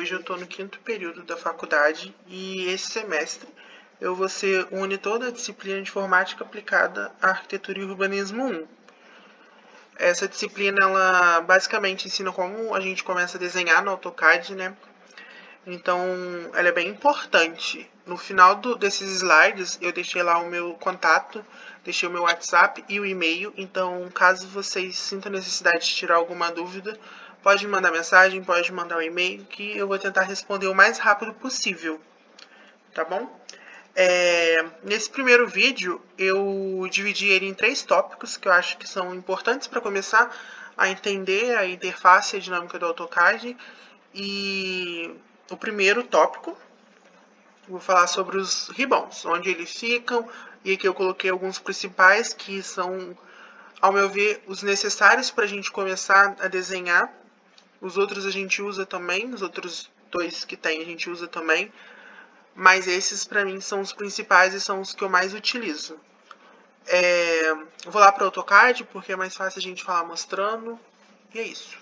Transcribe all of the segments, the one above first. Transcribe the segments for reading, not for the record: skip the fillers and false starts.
Hoje eu estou no 5º período da faculdade e esse semestre eu vou ser o monitor da disciplina de Informática Aplicada à Arquitetura e Urbanismo 1. Essa disciplina, ela basicamente ensina como a gente começa a desenhar no AutoCAD, né? Então, ela é bem importante. No final desses slides, eu deixei lá o meu contato, deixei o meu WhatsApp e o e-mail. Então, caso vocês sintam necessidade de tirar alguma dúvida, pode me mandar mensagem, pode mandar um e-mail, que eu vou tentar responder o mais rápido possível, tá bom? Nesse primeiro vídeo, eu dividi ele em 3 tópicos que eu acho que são importantes para começar a entender a interface e a dinâmica do AutoCAD. E o primeiro tópico, vou falar sobre os ribbons, onde eles ficam, e aqui eu coloquei alguns principais que são, ao meu ver, os necessários para a gente começar a desenhar. Os outros a gente usa também, os outros 2 que tem a gente usa também, mas esses para mim são os principais e são os que eu mais utilizo. Eu vou lá para o AutoCAD porque é mais fácil a gente falar mostrando, e é isso.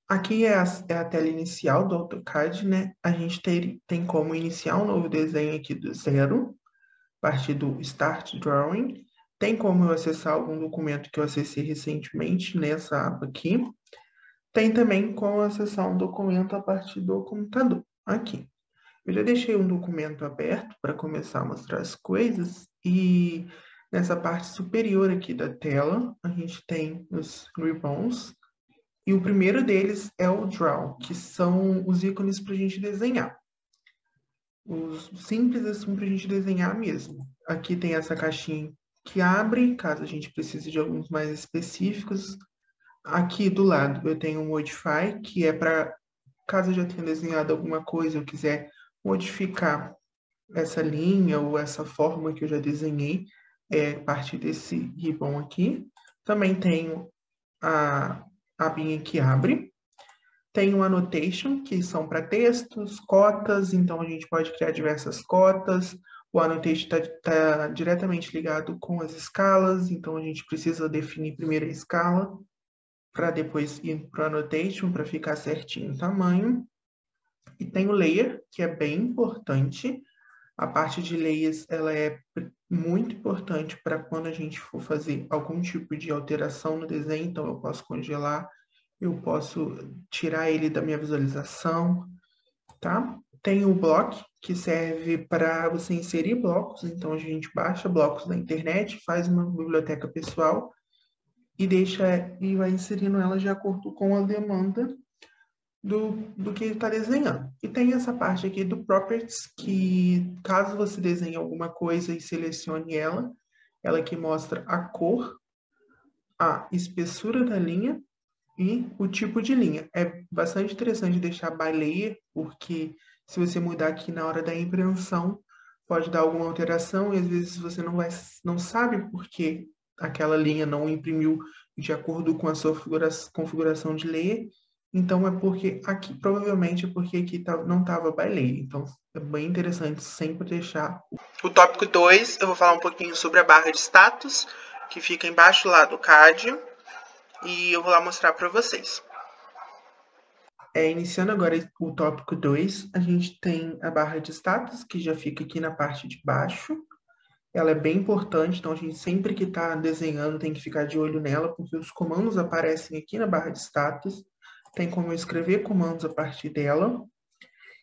Aqui é a tela inicial do AutoCAD, né? A gente tem como iniciar um novo desenho aqui do zero, a partir do Start Drawing. Tem como eu acessar algum documento que eu acessei recentemente nessa aba aqui. Tem também como acessar um documento a partir do computador, aqui. Eu já deixei um documento aberto para começar a mostrar as coisas e nessa parte superior aqui da tela a gente tem os ribbons e o primeiro deles é o Draw, que são os ícones para a gente desenhar. Os simples assim para a gente desenhar mesmo. Aqui tem essa caixinha que abre, caso a gente precise de alguns mais específicos. Aqui do lado eu tenho o Modify, que é para, caso eu já tenha desenhado alguma coisa, eu quiser modificar essa linha ou essa forma que eu já desenhei, a partir desse ribbon aqui. Também tenho a abinha que abre. Tem o Annotation, que são para textos, cotas, então a gente pode criar diversas cotas. O Annotation está diretamente ligado com as escalas, então a gente precisa definir primeiro a escala, para depois ir para o Annotation, para ficar certinho o tamanho. E tem o Layer, que é bem importante. A parte de layers, ela é muito importante para quando a gente for fazer algum tipo de alteração no desenho, então eu posso congelar, eu posso tirar ele da minha visualização, tá? Tem o Block, que serve para você inserir blocos, então a gente baixa blocos da internet, faz uma biblioteca pessoal e vai inserindo ela de acordo com a demanda do que está desenhando. E tem essa parte aqui do Properties, que caso você desenhe alguma coisa e selecione ela que mostra a cor, a espessura da linha e o tipo de linha. É bastante interessante deixar by layer, porque se você mudar aqui na hora da impressão, pode dar alguma alteração e às vezes você não sabe por que aquela linha não imprimiu de acordo com a sua configuração de layer. Então, é porque aqui, provavelmente é porque aqui não estava by layer. Então, é bem interessante sempre deixar. O tópico 2, eu vou falar um pouquinho sobre a barra de status, que fica embaixo lá do CAD, e eu vou lá mostrar para vocês. Iniciando agora o tópico 2, a gente tem a barra de status, que já fica aqui na parte de baixo. Ela é bem importante, então a gente sempre que está desenhando tem que ficar de olho nela, porque os comandos aparecem aqui na barra de status. Tem como eu escrever comandos a partir dela.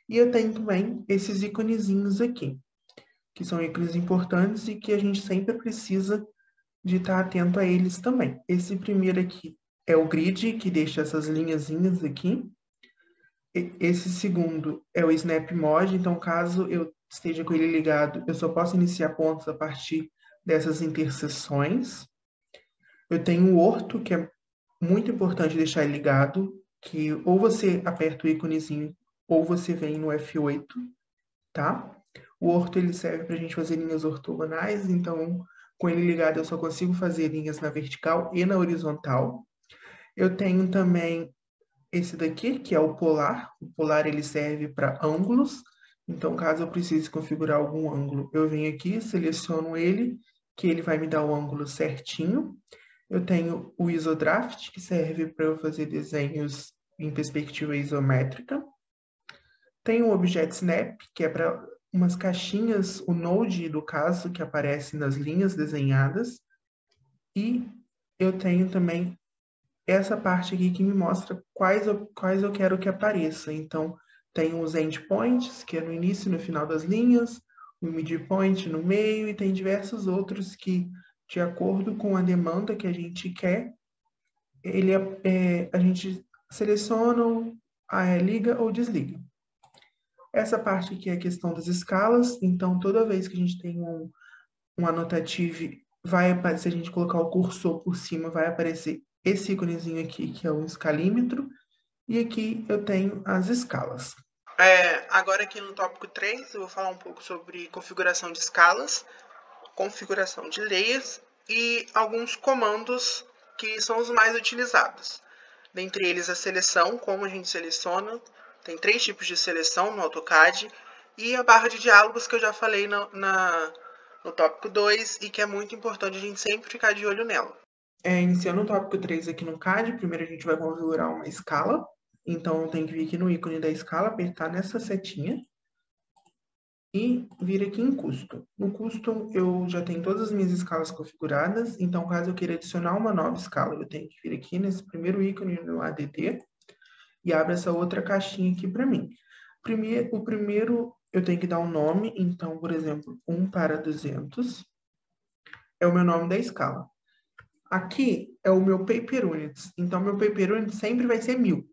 E eu tenho também esses iconezinhos aqui, que são ícones importantes e que a gente sempre precisa de estar atento a eles também. Esse primeiro aqui é o grid, que deixa essas linhazinhas aqui. Esse segundo é o Snap Mod, então caso eu esteja com ele ligado, eu só posso iniciar pontos a partir dessas interseções. Eu tenho o orto, que é muito importante deixar ele ligado, que ou você aperta o íconezinho ou você vem no F8, tá? O orto ele serve para a gente fazer linhas ortogonais, então com ele ligado eu só consigo fazer linhas na vertical e na horizontal. Eu tenho também esse daqui, que é o polar. O polar ele serve para ângulos, então caso eu precise configurar algum ângulo, eu venho aqui, seleciono ele, que ele vai me dar o ângulo certinho. Eu tenho o Isodraft, que serve para eu fazer desenhos em perspectiva isométrica. Tem o Object Snap, que é para umas caixinhas, o Node, no caso, que aparece nas linhas desenhadas. E eu tenho também essa parte aqui que me mostra quais eu quero que apareça. Então, tem os endpoints, que é no início e no final das linhas, o midpoint no meio, e tem diversos outros que, de acordo com a demanda que a gente quer, a gente seleciona, liga ou desliga. Essa parte aqui é a questão das escalas, então toda vez que a gente tem um annotative, se a gente colocar o cursor por cima, vai aparecer esse íconezinho aqui, que é o escalímetro, e aqui eu tenho as escalas. Agora aqui no tópico 3, eu vou falar um pouco sobre configuração de escalas, configuração de layers e alguns comandos que são os mais utilizados. Dentre eles a seleção, como a gente seleciona, tem 3 tipos de seleção no AutoCAD, e a barra de diálogos que eu já falei no tópico 2 e que é muito importante a gente sempre ficar de olho nela. Iniciando o tópico 3 aqui no CAD, primeiro a gente vai configurar uma escala. Então, eu tenho que vir aqui no ícone da escala, apertar nessa setinha e vir aqui em custo. No custo, eu já tenho todas as minhas escalas configuradas, então, caso eu queira adicionar uma nova escala, eu tenho que vir aqui nesse primeiro ícone no ADD e abre essa outra caixinha aqui para mim. O primeiro, eu tenho que dar um nome, então, por exemplo, 1 para 200 é o meu nome da escala. Aqui é o meu Paper Units, então meu Paper Unit sempre vai ser 1000.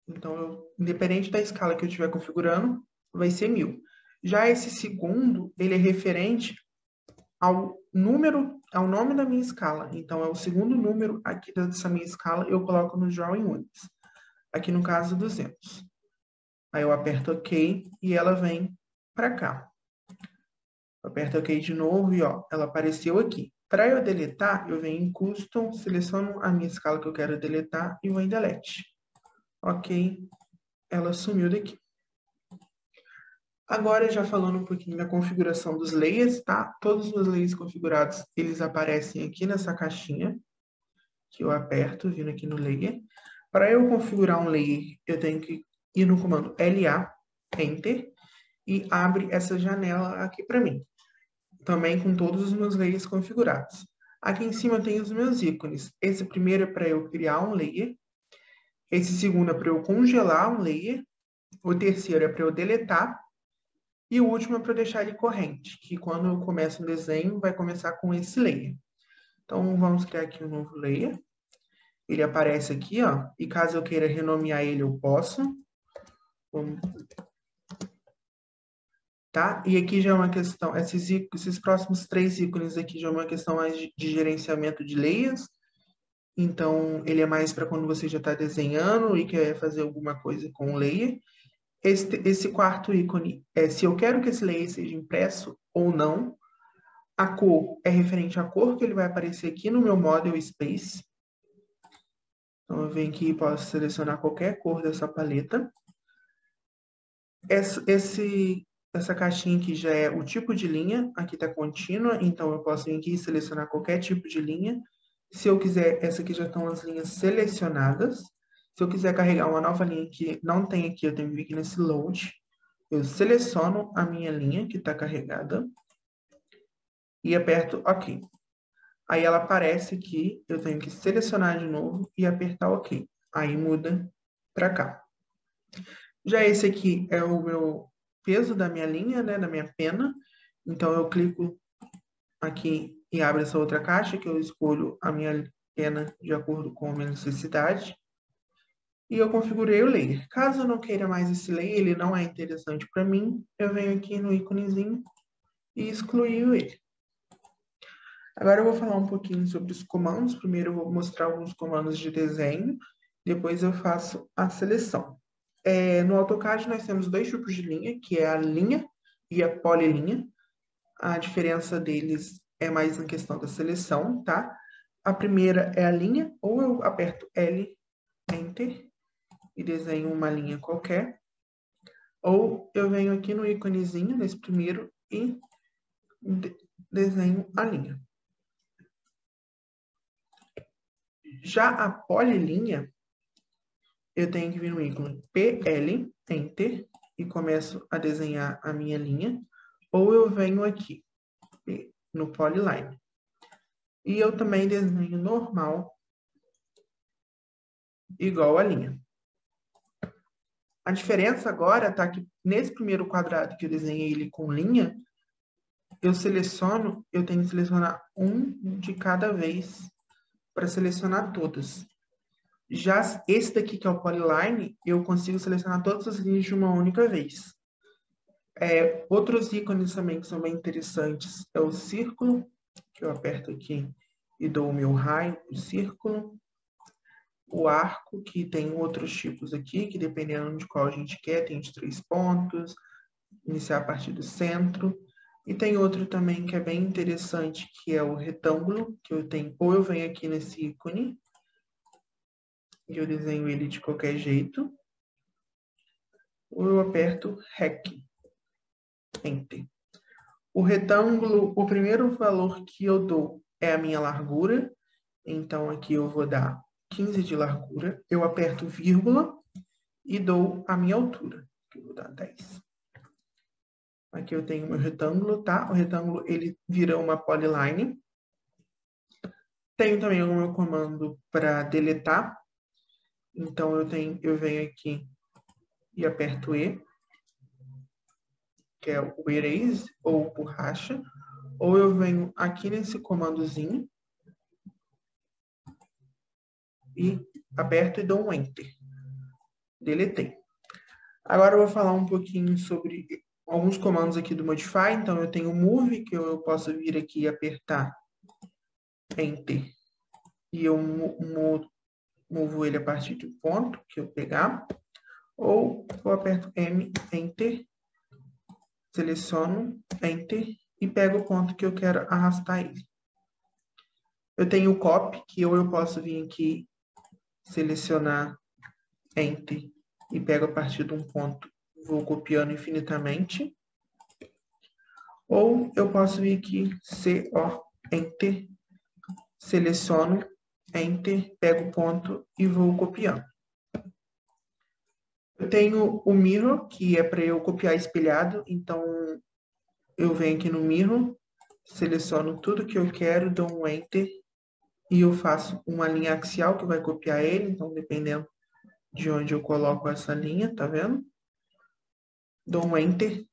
Então, independente da escala que eu estiver configurando, vai ser 1000. Já esse segundo, ele é referente ao nome da minha escala. Então, é o segundo número aqui dessa minha escala, eu coloco no Drawing Units. Aqui no caso, 200. Aí eu aperto OK e ela vem para cá. Eu aperto OK de novo e ó, ela apareceu aqui. Para eu deletar, eu venho em Custom, seleciono a minha escala que eu quero deletar e vou em Delete. OK, ela sumiu daqui. Agora, já falando um pouquinho da configuração dos layers, tá? Todos os layers configurados, eles aparecem aqui nessa caixinha, que eu aperto, vindo aqui no layer. Para eu configurar um layer, eu tenho que ir no comando LA, Enter, e abre essa janela aqui para mim. Também com todos os meus layers configurados. Aqui em cima tem os meus ícones. Esse primeiro é para eu criar um layer. Esse segundo é para eu congelar um layer. O terceiro é para eu deletar. E o último é para eu deixar ele corrente, que quando eu começo um desenho, vai começar com esse layer. Então, vamos criar aqui um novo layer. Ele aparece aqui, ó. E caso eu queira renomear ele, eu posso. Tá? E aqui já é uma questão, esses próximos 3 ícones aqui já é uma questão mais de gerenciamento de layers. Então, ele é mais para quando você já está desenhando e quer fazer alguma coisa com o layer. Esse quarto ícone é se eu quero que esse layer seja impresso ou não. A cor é referente à cor que ele vai aparecer aqui no meu Model Space. Então, eu venho aqui e posso selecionar qualquer cor dessa paleta. Essa caixinha aqui já é o tipo de linha, aqui está contínua, então eu posso vir aqui e selecionar qualquer tipo de linha. Se eu quiser, essa aqui já estão as linhas selecionadas. Se eu quiser carregar uma nova linha que não tem aqui, eu tenho que vir aqui nesse Load. Eu seleciono a minha linha que está carregada e aperto OK. Aí ela aparece aqui, eu tenho que selecionar de novo e apertar OK. Aí muda para cá. Já esse aqui é o meu peso da minha linha, né, da minha pena. Então, eu clico aqui e abre essa outra caixa, que eu escolho a minha pena de acordo com a minha necessidade. E eu configurei o layer. Caso eu não queira mais esse layer, ele não é interessante para mim, eu venho aqui no íconezinho e excluo ele. Agora eu vou falar um pouquinho sobre os comandos. Primeiro eu vou mostrar alguns comandos de desenho, depois eu faço a seleção. No AutoCAD nós temos 2 tipos de linha, que é a linha e a polilinha. A diferença deles é mais na questão da seleção, tá? A primeira é a linha, ou eu aperto L, Enter, e desenho uma linha qualquer. Ou eu venho aqui no íconezinho, nesse primeiro, e desenho a linha. Já a polilinha, eu tenho que vir no ícone PL, Enter, e começo a desenhar a minha linha, ou eu venho aqui no Polyline. E eu também desenho normal, igual a linha. A diferença agora está que nesse primeiro quadrado que eu desenhei ele com linha, eu tenho que selecionar um de cada vez para selecionar todas. Já esse daqui, que é o Polyline, eu consigo selecionar todas as linhas de uma única vez. Outros ícones também que são bem interessantes é o círculo, que eu aperto aqui e dou o meu raio do círculo. O arco, que tem outros tipos aqui, que dependendo de qual a gente quer, tem de 3 pontos, iniciar a partir do centro. E tem outro também que é bem interessante, que é o retângulo, que eu tenho, ou eu venho aqui nesse ícone, e eu desenho ele de qualquer jeito, ou eu aperto REC, Enter. O retângulo, o primeiro valor que eu dou é a minha largura, então aqui eu vou dar 15 de largura, eu aperto vírgula e dou a minha altura, que eu vou dar 10. Aqui eu tenho meu retângulo, tá? O retângulo, ele vira uma polyline. Tenho também o meu comando para deletar. Então, eu venho aqui e aperto E, que é o erase ou borracha. Ou eu venho aqui nesse comandozinho e aperto e dou um Enter. Deletei. Agora eu vou falar um pouquinho sobre alguns comandos aqui do Modify. Então, eu tenho o Move, que eu posso vir aqui e apertar Enter. E eu movo ele a partir do ponto que eu pegar. Ou eu aperto M, Enter, seleciono, Enter, e pego o ponto que eu quero arrastar ele. Eu tenho o Copy, que ou eu posso vir aqui, selecionar, Enter, e pego a partir de um ponto, vou copiando infinitamente. Ou eu posso vir aqui, CO, Enter, seleciono, Enter, pego o ponto e vou copiando. Eu tenho o Mirror, que é para eu copiar espelhado, então eu venho aqui no Mirror, seleciono tudo que eu quero, dou um Enter e eu faço uma linha axial que vai copiar ele, então dependendo de onde eu coloco essa linha, tá vendo? Dou um Enter.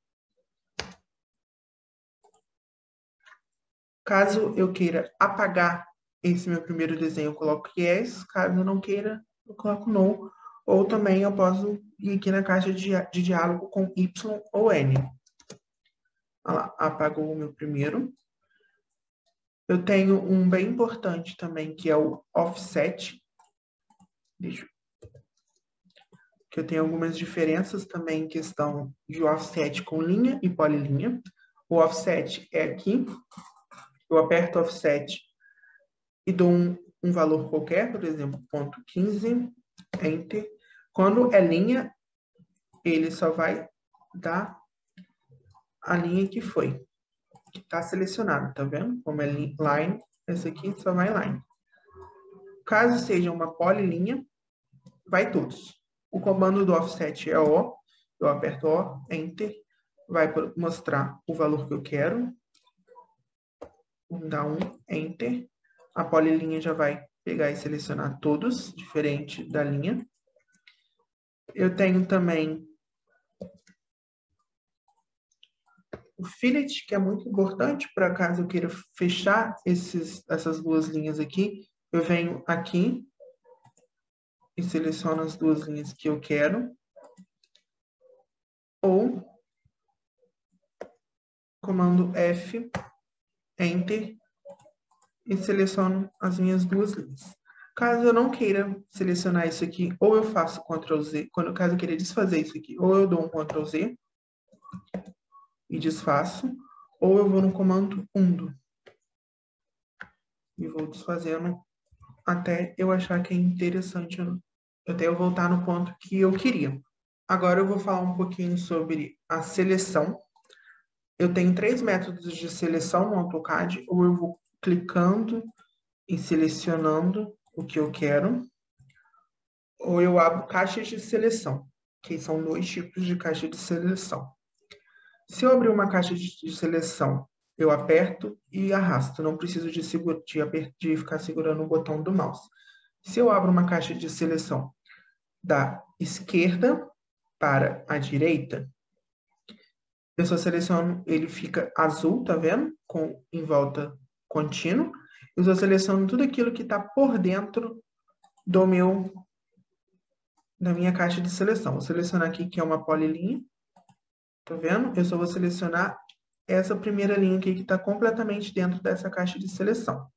Caso eu queira apagar esse meu primeiro desenho, eu coloco Yes. Caso eu não queira, eu coloco No. Ou também eu posso ir aqui na caixa de diálogo com Y ou N. Olha lá, apagou o meu primeiro. Eu tenho um bem importante também, que é o Offset. Que eu tenho algumas diferenças também em questão de offset com linha e polilinha. O offset é aqui. Eu aperto offset e dou um valor qualquer, por exemplo, ponto 15, Enter. Quando é linha, ele só vai dar a linha que foi, que está selecionada, tá vendo? Como é line, essa aqui só vai line. Caso seja uma polilinha, vai todos. O comando do offset é O, eu aperto O, Enter, vai mostrar o valor que eu quero, dá um Enter, a polilinha já vai pegar e selecionar todos, diferente da linha. Eu tenho também o fillet, que é muito importante para caso eu queira fechar essas duas linhas aqui. Eu venho aqui e seleciono as duas linhas que eu quero. Ou comando F, Enter, e seleciono as minhas duas linhas. Caso eu não queira selecionar isso aqui, ou eu faço Ctrl Z, caso eu queira desfazer isso aqui, ou eu dou um Ctrl Z e desfaço, ou eu vou no comando Undo e vou desfazendo até eu achar que é interessante, até eu voltar no ponto que eu queria. Agora eu vou falar um pouquinho sobre a seleção. Eu tenho 3 métodos de seleção no AutoCAD, ou eu vou clicando e selecionando o que eu quero, ou eu abro caixas de seleção. que são 2 tipos de caixa de seleção. Se eu abrir uma caixa de seleção, eu aperto e arrasto, não preciso de ficar segurando o botão do mouse. Se eu abro uma caixa de seleção da esquerda para a direita, eu só seleciono, ele fica azul, tá vendo? Em volta contínuo. Eu só seleciono tudo aquilo que está por dentro da minha caixa de seleção. Vou selecionar aqui que é uma polilinha. Tá vendo? Eu só vou selecionar essa primeira linha aqui que está completamente dentro dessa caixa de seleção.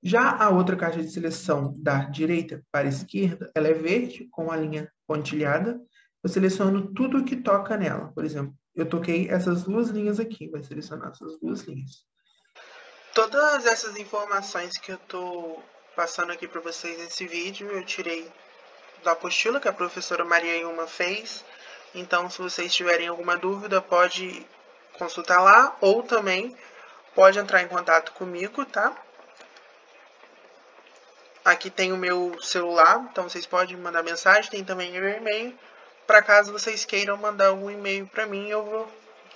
Já a outra caixa de seleção da direita para a esquerda, ela é verde com a linha pontilhada. Eu seleciono tudo que toca nela. Por exemplo, eu toquei essas 2 linhas aqui, vai selecionar essas 2 linhas. Todas essas informações que eu estou passando aqui para vocês nesse vídeo, eu tirei da apostila que a professora Maria Ilma fez. Então, se vocês tiverem alguma dúvida, pode consultar lá ou também pode entrar em contato comigo, tá? Aqui tem o meu celular, então vocês podem mandar mensagem, tem também o meu e-mail. Para caso vocês queiram mandar algum e-mail para mim,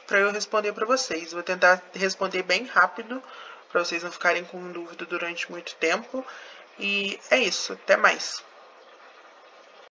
para eu responder para vocês. Vou tentar responder bem rápido, para vocês não ficarem com dúvida durante muito tempo. E é isso, até mais.